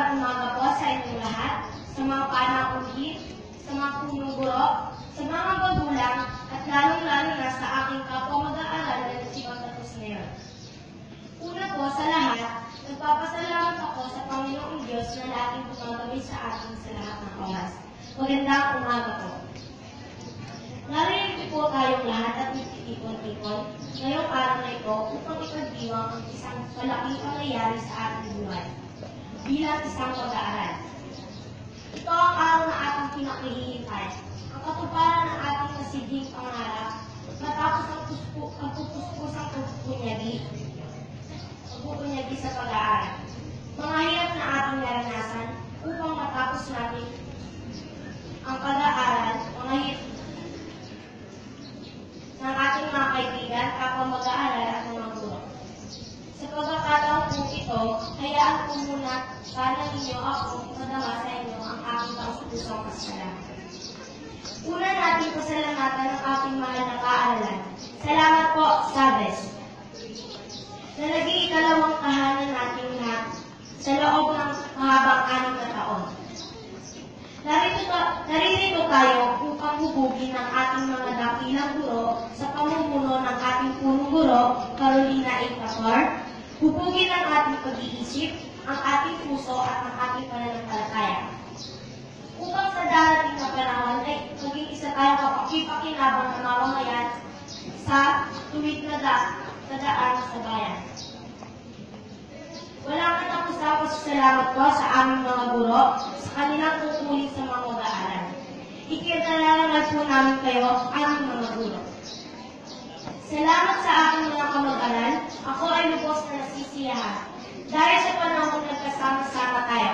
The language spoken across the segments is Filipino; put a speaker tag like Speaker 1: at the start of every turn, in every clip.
Speaker 1: Magandang umaga po sa inyong lahat, sa mga panauhit, sa mga punong guro, sa mga magulang, at lalong-lalo na sa aking kapwa mag-aaral na nagsipagtapos ngayon. Una po sa lahat, nagpapasalamat ako sa Panginoong Diyos na laging gumagabi sa atin sa lahat ng oras. Magandang umaga po. Naririnig po tayong lahat at nagtitipon-tipon ngayong araw na ito upang ipagdiwang ang isang malaking pangyayari sa ating buhay bilang isang pag-aaral. Ito ang araw na ating pinakihihintay, ang katuparan ng ating masiging pangarap matapos ang pagpupuspusang pagpupunyagi sa pag-aaral. Mga hirap na ating naranasan upang matapos natin ang pag-aaral, mga hirap ng ating mga kaibigan, kapwa mag-aaral at mga guro. Sa pagkakataon kong ito, hayaan ko muna sana ninyo ako madama sa inyo ang aking taus-pusong pasalamat. Una natin pasalamatan ang ating mahal na kaaralan. Salamat po, Sabes, na naging ikalawang tahanan natin lahat sa loob ng mahabang 6 na taon. Naririto tayo upang hubugin ang ating mga dakilang guro sa pamumuno ng ating punong guro, Carolina A. Pastor, hubugin ang ating pag-iisip, ang ating puso at ang ating pananampalataya. Upang sa darating na panahon ay maging isa tayong kapakipakinabang na mamamayan sa tuwid na daan sa bayan. Walang katapos-tapos salamat po sa aming mga guro sa kanilang tungkulin sa mga mag-aaral. Ikinalalangan po namin kayo, aming mga guro. Salamat sa aking mga kamag-aral, ako ay lubos na nasisiyahan. Dahil sa panahon nagkasama-sama tayo.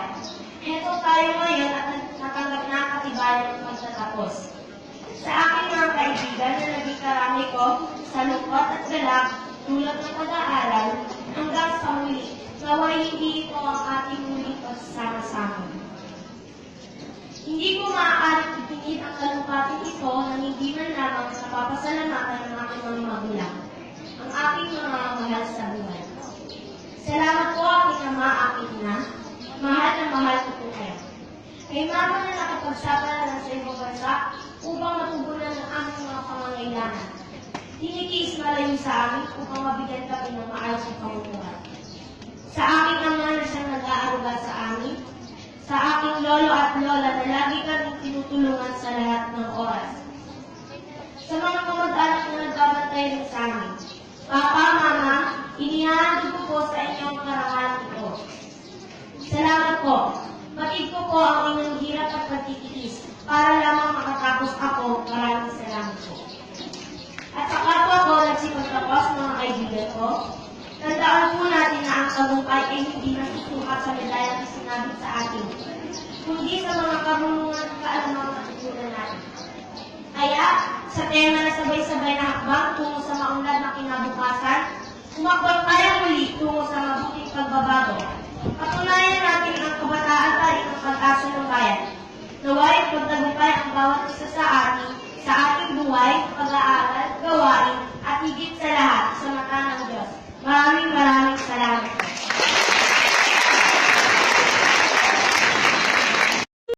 Speaker 1: Heto tayo ngayon at natanggap na ang katibayan ng pagtatapos. Sa aking mga kaibigan na naging karami ko sa lungkot at galak tulad ng pag-aaral hanggang sa huli, naway hindi ito ang ating muling pagsasama-sama. Hindi ko maaaring ipingin ang talumpatin ito na hindi man lamang sa papasalamatan ng aking mga magulang, ang aking mga mahal sa buhay. Salamat po aking ama, aking ina, mahal na mahal ko po kayo. Kay mama na nakapagsapalaran sa ibang bansa upang matugunan ang aming mga pangangailangan. Tinikiis malayo sa amin upang mabigyan kami ng maayos na pamumuhay. Sa aking ama na siyang nag-aaruga sa amin, sa aking lolo at lola na lagi kaming tinutulungan sa lahat ng oras. Sa mga kamag-anak na nagbabantay rin sa amin, Papa, Mama, inihahandog ko po sa inyong karangalan ito. Salamat po. Batid ko po ang inyong hirap at pagtitiis para lamang makatapos ako. Maraming salamat po. At sa kapwa ko nagsipagtapos mga kaibigan ko, tandaan po natin na ang tagumpay ay hindi nasusukat sa medalya na sinabit sa atin, kundi sa mga karunungan at kaalamang natutunan natin. Kaya, sa tema na sabay-sabay na hakbang tungo sa maunlad na kinabukasan, umakbang tayo muli tungo sa mabuting pagbabago. Patunayan natin ang kabataan ay ang pag-asa ng bayan. Naway pagtagumpay ang bawat isa sa atin, sa ating buhay, pag-aaral, gawain, at higit sa lahat,